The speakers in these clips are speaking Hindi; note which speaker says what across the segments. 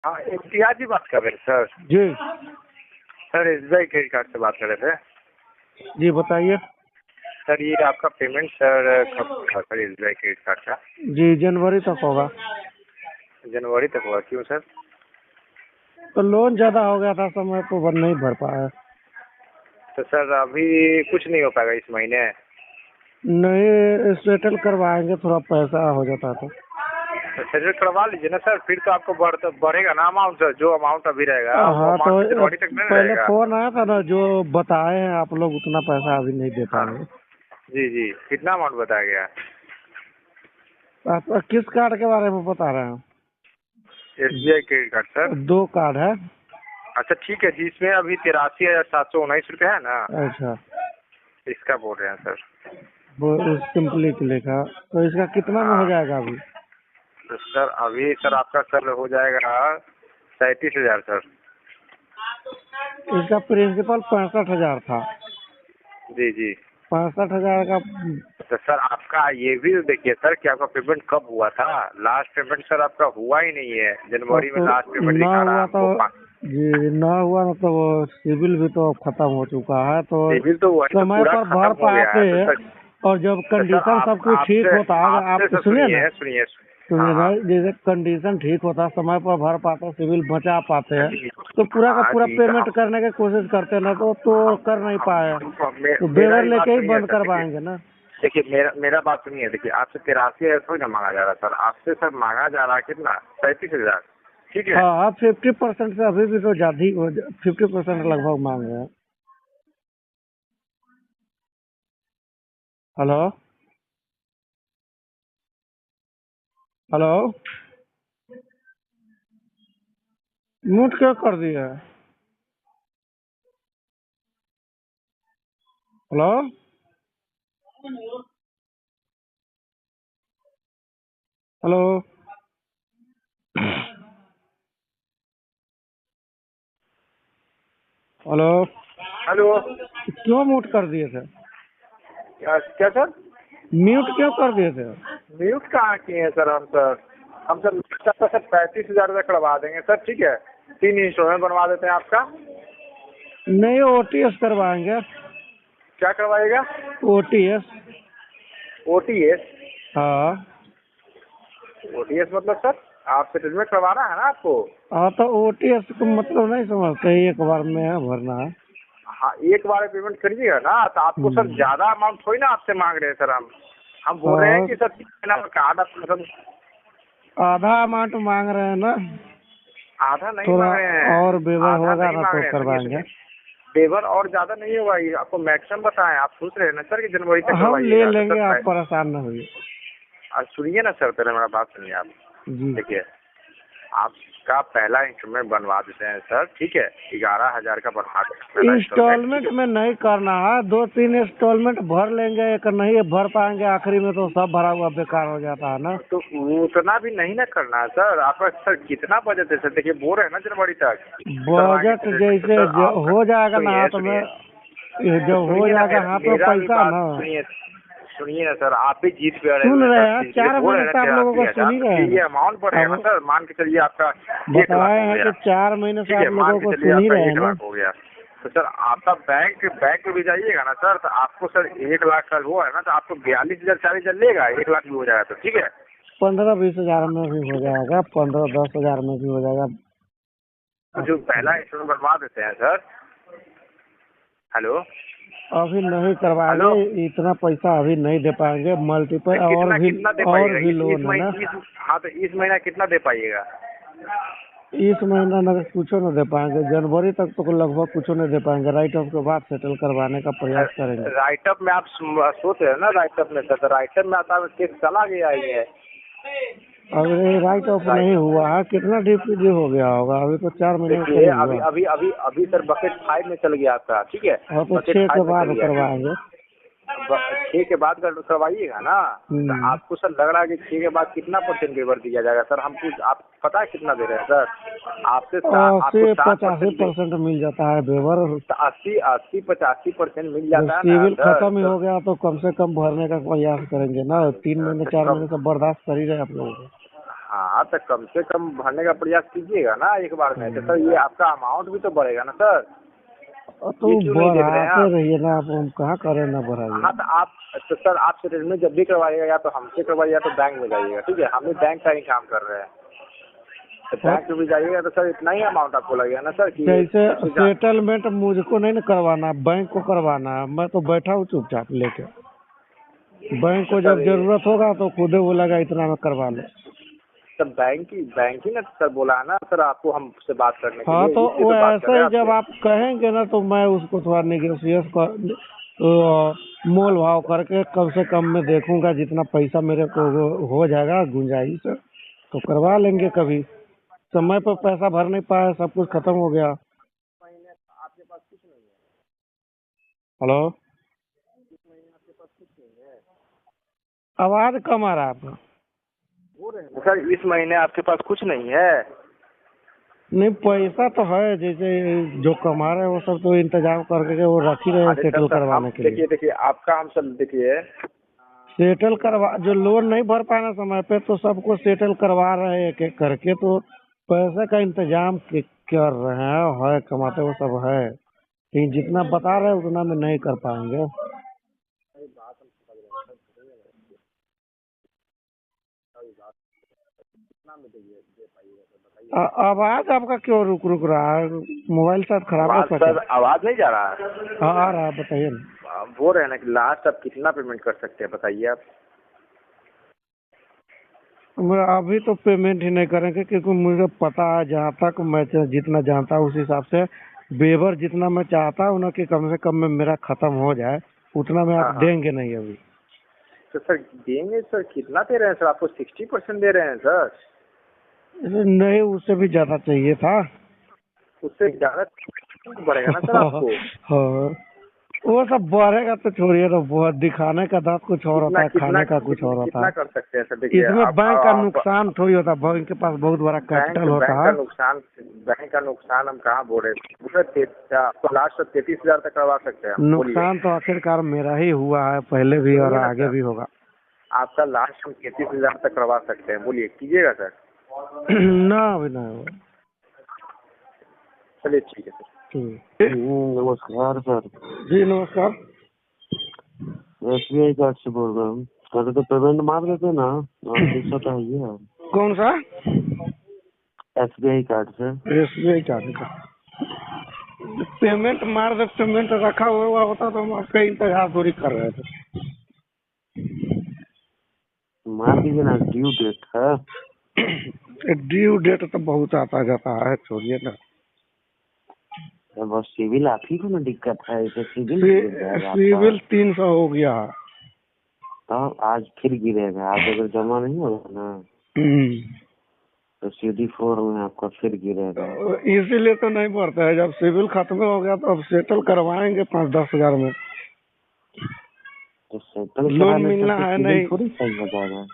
Speaker 1: हाँ, इम्तियाज जी बात कर रहे हैं सर।
Speaker 2: जी
Speaker 1: सर एसबीआई क्रेडिट कार्ड से बात कर रहे थे।
Speaker 2: जी बताइए।
Speaker 1: सर ये आपका पेमेंट सर कब था सर एसबीआई क्रेडिट कार्ड का?
Speaker 2: जी जनवरी तक होगा।
Speaker 1: जनवरी तक हुआ, क्यों सर?
Speaker 2: तो लोन ज्यादा हो गया था, समय पर नहीं भर पाया।
Speaker 1: तो सर अभी कुछ नहीं हो पाएगा इस महीने?
Speaker 2: नहीं सेटल करवाएंगे, थोड़ा पैसा हो जाता तो।
Speaker 1: तो सेटल करवा लीजिए ना सर, फिर तो आपको बढ़ेगा ना अमाउंट सर। जो अमाउंट अभी रहेगा वो
Speaker 2: हाँ तो
Speaker 1: अमाउंट जनवरी तक नहीं
Speaker 2: पहले
Speaker 1: रहेगा।
Speaker 2: फोन आया था ना, जो बताए हैं आप लोग उतना पैसा अभी नहीं दे
Speaker 1: हाँ
Speaker 2: पाएंगे।
Speaker 1: जी जी, कितना अमाउंट बताया गया?
Speaker 2: आप किस कार्ड के बारे में बता रहे हैं?
Speaker 1: SBI credit card sir.
Speaker 2: 2 card है।
Speaker 1: अच्छा ठीक है जी, इसमें अभी 83,719 रुपये है ना,
Speaker 2: अच्छा
Speaker 1: इसका बोल रहे हैं सर।
Speaker 2: वो सिंपली क्लिक है, तो इसका कितना में हो
Speaker 1: हाँ
Speaker 2: जाएगा अभी?
Speaker 1: तो सर अभी सर आपका सर हो जाएगा 37,000 सर।
Speaker 2: इसका प्रिंसिपल 65,000 था।
Speaker 1: जी जी।
Speaker 2: 65,000 का।
Speaker 1: तो सर आपका ये भी देखिए सर कि आपका पेमेंट कब हुआ था। लास्ट पेमेंट सर आपका हुआ ही नहीं है, जनवरी में
Speaker 2: तो
Speaker 1: लास्ट पेमेंट
Speaker 2: ना
Speaker 1: दिखा रहा
Speaker 2: हुआ
Speaker 1: है
Speaker 2: तो
Speaker 1: हमको।
Speaker 2: जी ना हुआ ना, तो वो सिविल भी तो खत्म हो चुका है, तो
Speaker 1: सिविल तो वही तो
Speaker 2: समय
Speaker 1: पूरा
Speaker 2: पर
Speaker 1: खत्म
Speaker 2: भर
Speaker 1: हो गया
Speaker 2: पाते
Speaker 1: है तो
Speaker 2: हैं।
Speaker 1: सर।
Speaker 2: और जब
Speaker 1: तो सर
Speaker 2: कंडीशन सब
Speaker 1: आप
Speaker 2: कुछ ठीक
Speaker 1: आपसे
Speaker 2: होता है,
Speaker 1: आपसे
Speaker 2: आप
Speaker 1: सर
Speaker 2: सुनिए ना,
Speaker 1: सुनिए सुनिए। हाँ
Speaker 2: सुनिए ना,
Speaker 1: हाँ
Speaker 2: जैसे कंडीशन ठीक होता, समय पर भर पाते, सिविल बचा पाते हैं,
Speaker 1: जी
Speaker 2: तो पूरा का
Speaker 1: हाँ
Speaker 2: पूरा
Speaker 1: जी। तो
Speaker 2: पेमेंट करने की कोशिश करते हैं ना, तो कर नहीं पाए, तो
Speaker 1: मेरा
Speaker 2: बेवर
Speaker 1: ही बात
Speaker 2: लेके ही
Speaker 1: सुनिए
Speaker 2: बंद
Speaker 1: सर। देखिए
Speaker 2: करवाएंगे ना।
Speaker 1: देखिए मेरा बात सुनिए। देखिए आपसे 83,000 थोड़ी ना मांगा जा रहा सर, आपसे सर मांगा जा रहा है कितना? 37,000। ठीक है।
Speaker 2: हाँ आप 50% से अभी भी तो ज्यादा ही 50% लगभग मांग रहे हैं। हेलो हेलो, म्यूट क्यों कर दिया? Hello hello hello,
Speaker 1: hello.
Speaker 2: क्यों म्यूट कर दिए थे?
Speaker 1: क्या सर?
Speaker 2: म्यूट क्यों कर दिए थे?
Speaker 1: म्यूट कहाँ किए हैं सर? हम सर सर 35,000 रुपये करवा देंगे सर। ठीक है, 3 इंस्टॉलमेंट बनवा देते हैं आपका।
Speaker 2: नहीं ओटीएस करवाएंगे।
Speaker 1: क्या करवाइएगा?
Speaker 2: ओटीएस।
Speaker 1: ओटीएस?
Speaker 2: हाँ
Speaker 1: ओटीएस मतलब सर आप सेटलमेंट करवाना है ना आपको?
Speaker 2: हाँ, तो ओटीएस को मतलब नहीं समझते, एक बार में है भरना है।
Speaker 1: हाँ, एक बार पेमेंट करिएगा ना तो आपको सर ज्यादा अमाउंट थोड़ी ना आपसे मांग रहे हैं सर। हम बोल रहे हैं
Speaker 2: हाँ
Speaker 1: कि सर 3 महीना का कार्ड आप मतलब
Speaker 2: आधा अमाउंट मांग रहे हैं ना,
Speaker 1: आधा नहीं
Speaker 2: थोड़ा
Speaker 1: मांग रहे हैं।
Speaker 2: और बेवर
Speaker 1: आधा
Speaker 2: होगा
Speaker 1: नहीं
Speaker 2: ना
Speaker 1: मांग
Speaker 2: तो
Speaker 1: रहे हैं, सुनिए
Speaker 2: करवाएंगे।
Speaker 1: सुनिए। पेवर और ज्यादा नहीं होगा, ये आपको मैक्सिमम बताएं। आप सोच रहे हैं ना सर कि जनवरी तक
Speaker 2: हम ले
Speaker 1: करवाइएगा तो
Speaker 2: लेंगे, आप
Speaker 1: सर।
Speaker 2: परेशान न होइए।
Speaker 1: सुनिए ना सर, पहले मेरा बात सुनिए आप।
Speaker 2: जी
Speaker 1: देखिए आपका पहला इंस्टॉलमेंट बनवा देते हैं सर। ठीक है, 11,000 का बनवा देते हैं पहला इंस्टॉलमेंट। ठीक
Speaker 2: इंस्टॉलमेंट
Speaker 1: है।
Speaker 2: में नहीं करना है, 2-3 इंस्टॉलमेंट भर लेंगे, एक नहीं भर पाएंगे आखिरी में तो सब भरा हुआ बेकार हो जाता है ना।
Speaker 1: तो उतना भी नहीं ना करना है सर। आपका सर कितना बजट है सर? देखिए बोल रहे हैं ना जनवरी तक करवाएंगे
Speaker 2: बजट
Speaker 1: सेटलमेंट, तो
Speaker 2: जैसे
Speaker 1: सर आपका
Speaker 2: हो जाएगा ना
Speaker 1: सुनिए
Speaker 2: हाथ में,
Speaker 1: सुनिए। तो
Speaker 2: जब हो
Speaker 1: सुनिए ना,
Speaker 2: जाएगा हाथ में
Speaker 1: मेरा भी
Speaker 2: पैसा
Speaker 1: बात
Speaker 2: ना।
Speaker 1: सुनिए। सुनिए ना सर, आप भी जीत पे अड़े
Speaker 2: सुन
Speaker 1: हुए हैं
Speaker 2: रहे
Speaker 1: सर।
Speaker 2: हैं,
Speaker 1: इसलिए
Speaker 2: 4
Speaker 1: बोल रहे
Speaker 2: महीने
Speaker 1: हैं ना
Speaker 2: से आप लोगों को
Speaker 1: 83,000।
Speaker 2: सुन ही
Speaker 1: तो
Speaker 2: रहे
Speaker 1: फिर
Speaker 2: हैं
Speaker 1: ये
Speaker 2: ना।
Speaker 1: अमाउंट बढ़ेगा ना
Speaker 2: अब
Speaker 1: सर। मान के चलिए आपका 1,00,000
Speaker 2: बताए
Speaker 1: हो
Speaker 2: हैं
Speaker 1: गया।
Speaker 2: कि 4 महीने से
Speaker 1: ठीक
Speaker 2: आप
Speaker 1: है, मान
Speaker 2: लोगों
Speaker 1: के
Speaker 2: को
Speaker 1: चलिए
Speaker 2: सुन ही
Speaker 1: आपका
Speaker 2: रहे हैं
Speaker 1: 1,00,000
Speaker 2: ना।
Speaker 1: हो गया। तो सर आपका बैंक में भी जाइएगा ना सर, तो आपको सर 1,00,000 का हुआ है ना, तो आपको 42,000 40,000 लेगा। 1,00,000 भी हो जाएगा तो ठीक है।
Speaker 2: 15-20 हजार में भी हो जाएगा, 15-10 हजार में भी हो जाएगा।
Speaker 1: तो जो पहला इंश्योरेंस बनवा देते हैं सर। हेलो
Speaker 2: अभी नहीं करवाएंगे,
Speaker 1: हेलो।
Speaker 2: इतना पैसा अभी नहीं दे पाएंगे। मल्टीपल
Speaker 1: तो कितना कितना दे
Speaker 2: और
Speaker 1: पाइएगा
Speaker 2: भी
Speaker 1: इस
Speaker 2: लोन है ना।
Speaker 1: महीने? हाँ तो इस महीना कितना दे पाइएगा?
Speaker 2: इस महीना न कुछ न दे पाएंगे, जनवरी तक तो लगभग कुछ नहीं दे पाएंगे। राइट ऑफ के बाद सेटल करवाने का प्रयास करेंगे।
Speaker 1: राइटअप में आप सोच रहे हैं ना राइटअप में सर, तो राइटअप में आता है केस चला गया ही है।
Speaker 2: अभी राइट ऑफ नहीं
Speaker 1: राइट
Speaker 2: हुआ है, कितना डी हो गया होगा? अभी तो 4 महीने से
Speaker 1: देखिए
Speaker 2: नहीं
Speaker 1: अभी
Speaker 2: हुआ।
Speaker 1: अभी अभी अभी सर बकेट 5 में चल गया आपका। ठीक है,
Speaker 2: हाँ तो
Speaker 1: बकेट
Speaker 2: 6 के
Speaker 1: 5 में चल
Speaker 2: बाद
Speaker 1: गया।
Speaker 2: करवाएंगे।
Speaker 1: 6 के बाद करवाइएगा ना, तो आपको सर लग रहा है कि 6 के बाद कितना परसेंट वेवर दिया जाएगा सर? हमको आप पता है कितना दे रहे हैं सर? आपको 7%
Speaker 2: 80-85% मिल जाता है बेवर।
Speaker 1: 80-85% मिल
Speaker 2: जब
Speaker 1: जाता है ना
Speaker 2: सिविल
Speaker 1: सर।
Speaker 2: खत्म ही हो गया तो कम से कम भरने का प्रयास करेंगे ना। 3 महीने 4 महीने से बर्दाश्त कर ही रहे आप लोगों को।
Speaker 1: हाँ तो कम से कम भरने का प्रयास कीजिएगा ना एक बार में। तो सर ये आपका अमाउंट भी तो बढ़ेगा ना सर,
Speaker 2: तो
Speaker 1: ये क्यों नहीं देख रहे हैं
Speaker 2: बढ़ाते
Speaker 1: आप?
Speaker 2: रहिए ना आप, हम कहाँ करें ना बढ़ाइए।
Speaker 1: हाँ तो आप, तो सर आप सेटलमेंट जब भी करवाइएगा या तो हमसे करवाइए या तो बैंक में जाइएगा, ठीक है? हम भी बैंक का ही काम कर रहे हैं, तो बैंक में भी जाइएगा तो सर इतना ही अमाउंट आपको लगेगा ना सर कि
Speaker 2: जैसे
Speaker 1: उससे
Speaker 2: सेटलमेंट मुझको नहीं ना करवाना, बैंक को करवाना है। मैं तो बैठा हूँ चुपचाप लेके, बैंक को जब
Speaker 1: सर
Speaker 2: जरूरत होगा तो खुद ही बोलेगा इतना में करवा लो।
Speaker 1: सर बैंक ही ना सर बोला है ना सर आपको हमसे बात करने के
Speaker 2: हाँ
Speaker 1: लिए,
Speaker 2: तो
Speaker 1: इसलिए
Speaker 2: वो
Speaker 1: तो बात कर
Speaker 2: ऐसे
Speaker 1: रहे
Speaker 2: ही
Speaker 1: हैं
Speaker 2: जब
Speaker 1: आपसे।
Speaker 2: आप कहेंगे ना तो मैं उसको थोड़ा निगोशिएट कर मोल भाव करके कम से कम में देखूंगा, जितना पैसा मेरे को हो जाएगा गुंजाइश तो करवा लेंगे। कभी समय पर पैसा भर नहीं पाया, सब कुछ खत्म हो गया।
Speaker 1: आपके पास कुछ नहीं है?
Speaker 2: हेलो,
Speaker 1: आपके पास कुछ नहीं है?
Speaker 2: आवाज कम आ रहा है आपका।
Speaker 1: हो रहे हैं सर, इस महीने आपके पास कुछ नहीं है?
Speaker 2: नहीं, पैसा तो है, जैसे जो कमा रहे हैं वो सब तो इंतजाम करके वो रख ही रहे हैं
Speaker 1: अरे
Speaker 2: सेटल
Speaker 1: सर हम
Speaker 2: करवाने के लिए।
Speaker 1: देखिए आपका हम सब देखिए,
Speaker 2: सेटल करवा, जो लोन नहीं भर पाना समय पे तो सबको सेटल करवा रहे हैं एक एक करके, तो पैसे का इंतजाम कर रहे हैं, है कमाते वो सब है, लेकिन जितना बता रहे हैं उतना में नहीं कर पाएंगे। आवाज आपका क्यों रुक रुक रहा है? मोबाइल शायद खराब हो
Speaker 1: आवाज
Speaker 2: सके।
Speaker 1: सर आवाज नहीं जा रहा है?
Speaker 2: हाँ आ रहा है, बताइए ना।
Speaker 1: बोल रहे हैं ना कि लास्ट आप कितना पेमेंट कर सकते हैं बताइए आप?
Speaker 2: मैं अभी तो पेमेंट ही नहीं करेंगे, क्योंकि मुझे पता है, जहाँ तक मैं जितना जानता हूँ उस हिसाब से बेवर जितना मैं चाहता हूँ ना कि कम से कम में मेरा खत्म हो जाए, उतना में आप
Speaker 1: हाँ
Speaker 2: देंगे नहीं अभी।
Speaker 1: तो सर देंगे सर, कितना दे रहे हैं सर? आपको 60% दे रहे हैं सर।
Speaker 2: नहीं, उससे भी ज्यादा चाहिए था।
Speaker 1: उससे ज्यादा बढ़ेगा ना सर आपको।
Speaker 2: हाँ, वो सब बढ़ेगा तो छोड़िए, तो बहुत दिखाने का दांत कुछ और होता
Speaker 1: कितना
Speaker 2: है,
Speaker 1: कितना
Speaker 2: खाने का कुछ और होता
Speaker 1: कितना
Speaker 2: है।
Speaker 1: कर सकते हैं सर? देखिए
Speaker 2: इसमें
Speaker 1: आप
Speaker 2: बैंक का नुकसान थोड़ी होता, बैंक के पास बहुत बड़ा कैपिटल होता है।
Speaker 1: बैंक का नुकसान हम कहाँ बोल रहे हैं? पूरे आपको लास्ट 33,000 तक करवा सकते हैं हम, बोलिए।
Speaker 2: नुकसान तो आखिरकार मेरा ही हुआ है, पहले भी और
Speaker 1: सुनिए ना
Speaker 2: आगे
Speaker 1: सर,
Speaker 2: भी होगा।
Speaker 1: आपका लास्ट हम 33,000 तक करवा सकते हैं, बोलिए कीजिएगा सर?
Speaker 2: ना अभी नहीं होगा।
Speaker 1: चलिए ठीक है सर।
Speaker 2: ठीक।
Speaker 3: नमस्कार सर।
Speaker 2: जी नमस्कार।
Speaker 3: SBI कार्ड से बोल रहा हूँ। कल तो पेमेंट मार देते ना, और पैसा तो है ही है।
Speaker 2: कौन सा?
Speaker 3: SBI कार्ड से।
Speaker 2: SBI कार्ड का पेमेंट मार दे, पेमेंट रखा हुआ होता तो हम आपका इंतजार थोड़ी कर रहे थे।
Speaker 3: मार दीजिए ना, ड्यू डेट है।
Speaker 2: ड्यू डेट तो बहुत आता जाता है, छोड़िए ना।
Speaker 3: बस सिविल आप ही को ना दिक्कत है, इसे सिविल
Speaker 2: सिविल 300 हो गया।
Speaker 3: तो आज फिर गिरेगा। आज अगर जमा नहीं होगा ना तो CD4 में आपका फिर गिरेगा।
Speaker 2: इसीलिए तो नहीं बढ़ता है, जब सिविल खत्म हो गया तो अब सेटल करवाएंगे 5-10 हजार में।
Speaker 3: तो सेटल
Speaker 2: लोन मिलना है नहीं
Speaker 3: थोड़ी सही हो जाएगा।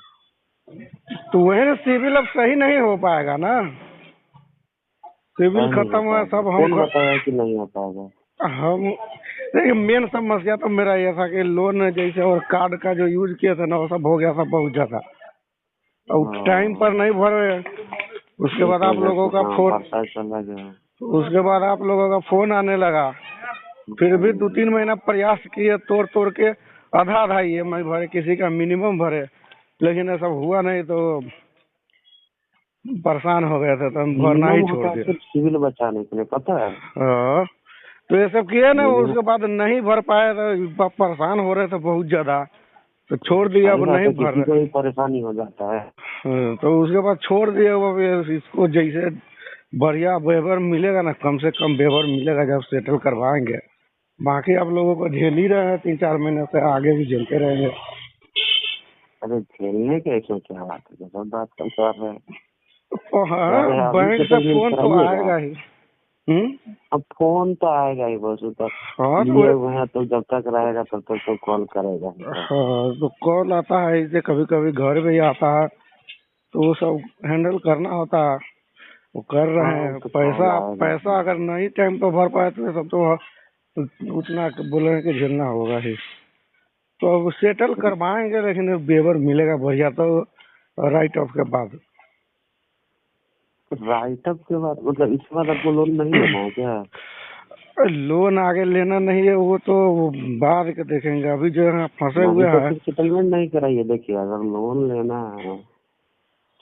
Speaker 2: तो वही सिविल अब सही नहीं हो पाएगा ना, सिविल खत्म हुआ सब। हम
Speaker 3: बताया कि नहीं हो पाएगा।
Speaker 2: हम देखिए, मेन समस्या तो मेरा ये था कि लोन जैसे और कार्ड का जो यूज किया था ना वो सब हो गया था बहुत ज्यादा, और टाइम पर नहीं भरे। उसके बाद आप लोगों का फोन उसके बाद आप लोगों का फोन आने लगा, फिर भी 2-3 महीना प्रयास किए, तोड़ तोड़ के आधा आधा EMI भरे, किसी का मिनिमम भरे, लेकिन ये सब हुआ नहीं तो परेशान हो गए थे, तो हम भरना ही छोड़ दिया।
Speaker 3: सिविल बचाने के लिए, पता है।
Speaker 2: हाँ, तो ये सब किए ना, उसके बाद नहीं भर पाए तो परेशान हो रहे थे बहुत ज्यादा, तो छोड़ दिया। अब नहीं भर रहे,
Speaker 3: कोई परेशानी हो जाता है।
Speaker 2: तो उसके बाद छोड़ दिया। वो इसको जैसे बढ़िया वेवर मिलेगा ना, कम से कम वेवर मिलेगा जब सेटल करवाएंगे। बाकी आप लोगों को झेल ही रहे हैं 3-4 महीने से, आगे भी झेलते रहेंगे।
Speaker 3: अरे झेलने के इसमें क्या बात है, सब बात कम कर रहे हैं।
Speaker 2: हाँ, बैंक से फोन तो आएगा ही।
Speaker 3: अब फोन तो आएगा ही बस, ऊपर
Speaker 2: हाँ
Speaker 3: तो जब तक रहेगा तब तक तो कॉल करेगा।
Speaker 2: हाँ, तो कॉल आता है, इसे कभी कभी घर में आता है, तो वो सब हैंडल करना होता है, वो कर रहे हैं।
Speaker 3: तो
Speaker 2: पैसा अगर नहीं टाइम पर भर पाए तो सब तो उतना बोले कि झेलना होगा ही। तो अब सेटल करवाएंगे, लेकिन वेवर मिलेगा बढ़िया तो राइट ऑफ के बाद।
Speaker 3: राइटअप के बाद मतलब इसके बाद आपको लोन नहीं लेना है क्या?
Speaker 2: लोन आगे लेना नहीं है, वो तो बाद के देखेंगे। अभी जो है फंसे हुए
Speaker 3: नहीं तो
Speaker 2: हैं।
Speaker 3: फिर सेटलमेंट नहीं कराइए। देखिए अगर लोन लेना है,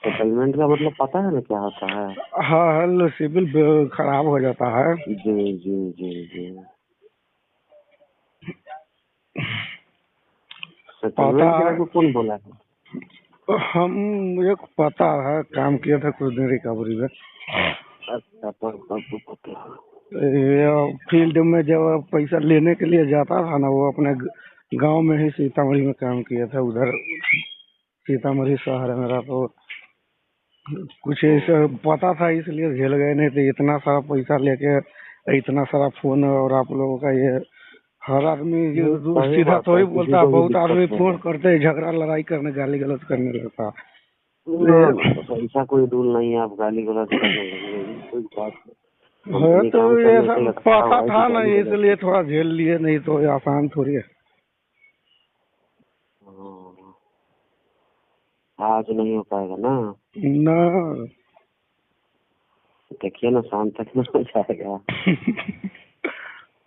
Speaker 3: सेटलमेंट का मतलब पता है ना क्या होता है?
Speaker 2: हाँ, सिविल खराब हो जाता है।
Speaker 3: जी जी जी जी। सेटलमेंट के बारे में कौन बोला है?
Speaker 2: मुझे पता है, काम किया था कुछ दिन रिकवरी में।
Speaker 3: अच्छा
Speaker 2: फील्ड में जब पैसा लेने के लिए जाता था ना, वो अपने गांव में ही सीतामढ़ी में काम किया था। उधर सीतामढ़ी शहर है मेरा, तो कुछ ऐसा पता था, इसलिए झेल गए। नहीं तो इतना सारा पैसा लेके, इतना सारा फोन, और आप लोगों का ये हर आदमी
Speaker 3: नहीं, सही
Speaker 2: सीधा
Speaker 3: बात
Speaker 2: थोड़ी
Speaker 3: है, किसी
Speaker 2: बोलता है।
Speaker 3: को भी
Speaker 2: बहुत आदमी
Speaker 3: दिक्कत है।
Speaker 2: फोन करते, झगड़ा लड़ाई करने, गाली गलौज करने लगता।
Speaker 3: ना, ऐसा कोई रूल नहीं है आप गाली गलौज करने लगे, कोई बात नहीं।
Speaker 2: है
Speaker 3: कंपनी
Speaker 2: तो
Speaker 3: काम
Speaker 2: ये
Speaker 3: करने
Speaker 2: सब
Speaker 3: से रखा
Speaker 2: पता
Speaker 3: हुआ है कि
Speaker 2: था ना,
Speaker 3: गाली गलौज
Speaker 2: इसलिए थोड़ा झेल लिए। नहीं तो ये आसान थोड़ी है।
Speaker 3: हाँ, आज नहीं हो पाएगा ना।
Speaker 2: ना
Speaker 3: देखिए ना, शाम तक में हो जाएगा।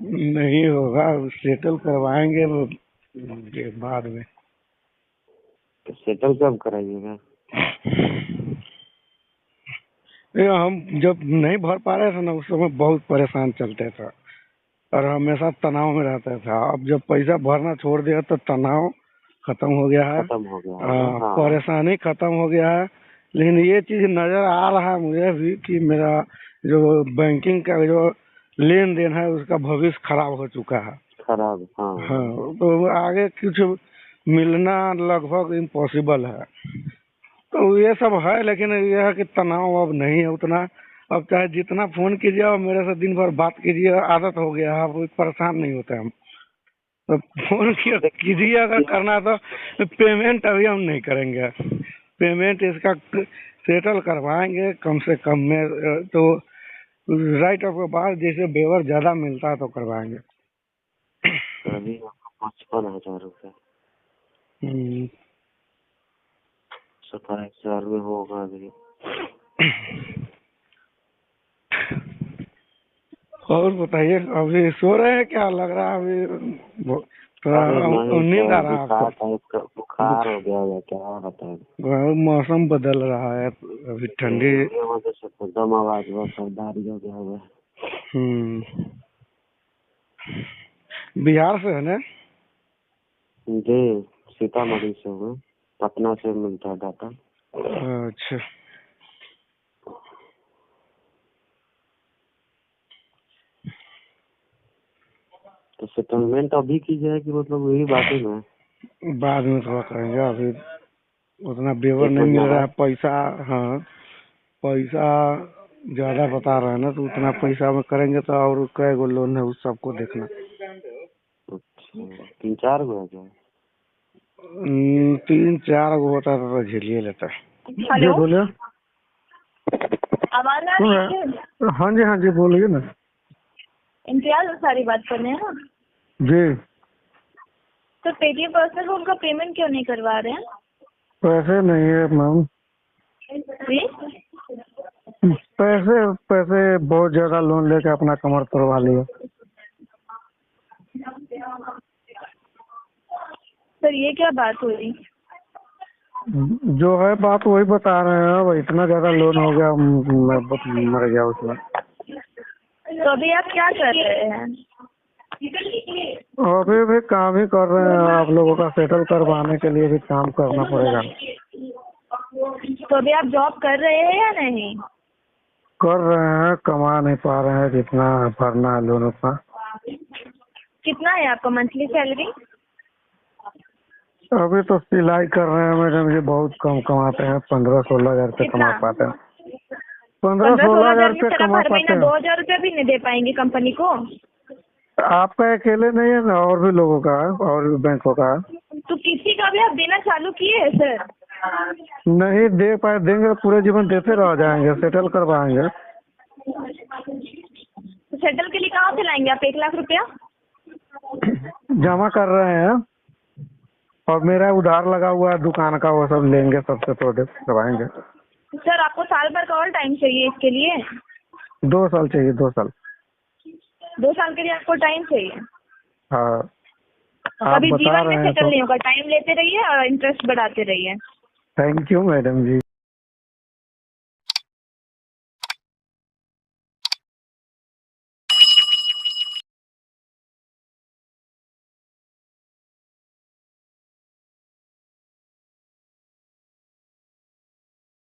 Speaker 2: नहीं होगा, सेटल करवाएंगे वो के बाद में।
Speaker 3: तो सेटल कब कराइएगा?
Speaker 2: हम जब नहीं भर पा रहे थे ना, उस समय बहुत परेशान चलते थे और हमेशा तनाव में रहता था। अब जब पैसा भरना छोड़ दिया तो तनाव खत्म हो गया है।
Speaker 3: खत्म हो गया होगा। हाँ
Speaker 2: परेशानी खत्म हो गया है। लेकिन ये चीज नजर आ रहा है मुझे भी कि मेरा जो बैंकिंग का जो लेन देन है, उसका भविष्य खराब हो चुका है।
Speaker 3: खराब। हाँ
Speaker 2: हाँ, तो आगे कुछ मिलना लगभग इम्पॉसिबल है। तो ये सब है, लेकिन यह है कि तनाव अब नहीं है उतना। अब चाहे जितना फोन कीजिए और मेरे से दिन भर बात कीजिए, आदत हो गया है। अब परेशान नहीं होते हम। तो फोन कीजिए अगर करना है तो पेमेंट अभी हम नहीं करेंगे। पेमेंट इसका सेटल करवाएंगे कम से कम में। तो राइट ऑफ के बाद जैसे बेवर ज्यादा मिलता है तो करवाएंगे।
Speaker 3: अभी आपको 55,000 रुपये
Speaker 2: हम्म।
Speaker 3: 27,000 में होगा अभी।
Speaker 2: और बताइए, अभी सो रहे हैं क्या? लग रहा है अभी थोड़ा
Speaker 3: अरे नहीं
Speaker 2: नींद आ
Speaker 3: सर,
Speaker 2: रहा है
Speaker 3: बुखार
Speaker 2: आपको?
Speaker 3: टाइप का बुखार हो गया है, क्या बताएं।
Speaker 2: मौसम बदल रहा है, अभी ठंडी।
Speaker 3: ये वजह से तो दम आवाज बहुत सरदारी हो गया हुआ है।
Speaker 2: बिहार से है ना?
Speaker 3: जी, सीतामढ़ी से हूँ। पटना से मिलता है डाटा।
Speaker 2: अच्छा।
Speaker 3: तो सेटलमेंट अभी की जाए कि मतलब यही बात है ना?
Speaker 2: बाद में थोड़ा करेंगे, अभी उतना बेवर
Speaker 3: 1
Speaker 2: नहीं मिल
Speaker 3: महीना
Speaker 2: रहा है
Speaker 3: बाद।
Speaker 2: पैसा। हाँ, पैसा ज्यादा बता रहे हैं ना, तो उतना पैसा में करेंगे तो। और कई गो लोन है, उस सबको देखना।
Speaker 3: अच्छा, 3-4 गो है क्या?
Speaker 2: 3-4 गो होता तो झेलिए लेता।
Speaker 4: हेलो,
Speaker 2: बोलिए।
Speaker 4: आवाज आ रही है?
Speaker 2: हाँ जी, हाँ जी, बोलिए ना।
Speaker 4: इम्तियाज अंसारी बात कर रहे हैं ना?
Speaker 2: जी।
Speaker 4: तो पेटीएम पर्सनल लोन का पेमेंट क्यों नहीं करवा रहे हैं?
Speaker 2: पैसे नहीं है मैम।
Speaker 4: जी?
Speaker 2: पैसे बहुत ज्यादा लोन लेके अपना कमर तोड़वा लिया।
Speaker 4: सर ये क्या बात हो रही?
Speaker 2: जो है बात वही बता रहे हैं। अब इतना ज्यादा लोन हो गया, मैं मर गया उसमें।
Speaker 4: तो अभी आप क्या कर रहे हैं?
Speaker 2: अभी भी काम ही कर रहे हैं। आप लोगों का सेटल करवाने के लिए भी काम करना पड़ेगा।
Speaker 4: तो अभी आप जॉब कर रहे हैं या नहीं?
Speaker 2: कर रहे हैं, कमा नहीं पा रहे हैं जितना भरना है लोन उतना।
Speaker 4: कितना है आपका मंथली सैलरी?
Speaker 2: अभी तो सिलाई कर रहे हैं मैडम जी, बहुत कम कमाते हैं। 15-16 हजार रुपये कमा पाते हैं। 15-16 हजार रुपये कमा
Speaker 4: हर महीना
Speaker 2: पाते हैं।
Speaker 4: 2,000 रुपये भी नहीं दे पाएंगे कंपनी को?
Speaker 2: आपका अकेले नहीं है ना, और भी लोगों का है, और भी बैंकों का है।
Speaker 4: तो किसी का भी आप देना चालू किए हैं सर?
Speaker 2: नहीं दे पाए, देंगे पूरे जीवन देते रह जाएंगे। सेटल करवाएंगे।
Speaker 4: तो सेटल के लिए कहाँ से लाएंगे आप 1 लाख रुपया?
Speaker 2: जमा कर रहे हैं, और मेरा उधार लगा हुआ है दुकान का, वो सब लेंगे, सबसे प्रोडक्ट करवाएंगे।
Speaker 4: सर आपको साल भर का और टाइम चाहिए इसके लिए?
Speaker 2: 2 साल चाहिए, 2 साल।
Speaker 4: 2 साल के लिए आपको टाइम चाहिए?
Speaker 2: हाँ, आप
Speaker 4: कभी
Speaker 2: बता
Speaker 4: जीवन
Speaker 2: रहे
Speaker 4: में
Speaker 2: हैं
Speaker 4: सेटल
Speaker 2: तो।
Speaker 4: नहीं होगा, टाइम लेते रहिए और इंटरेस्ट बढ़ाते रहिए।
Speaker 2: Thank you madam ji.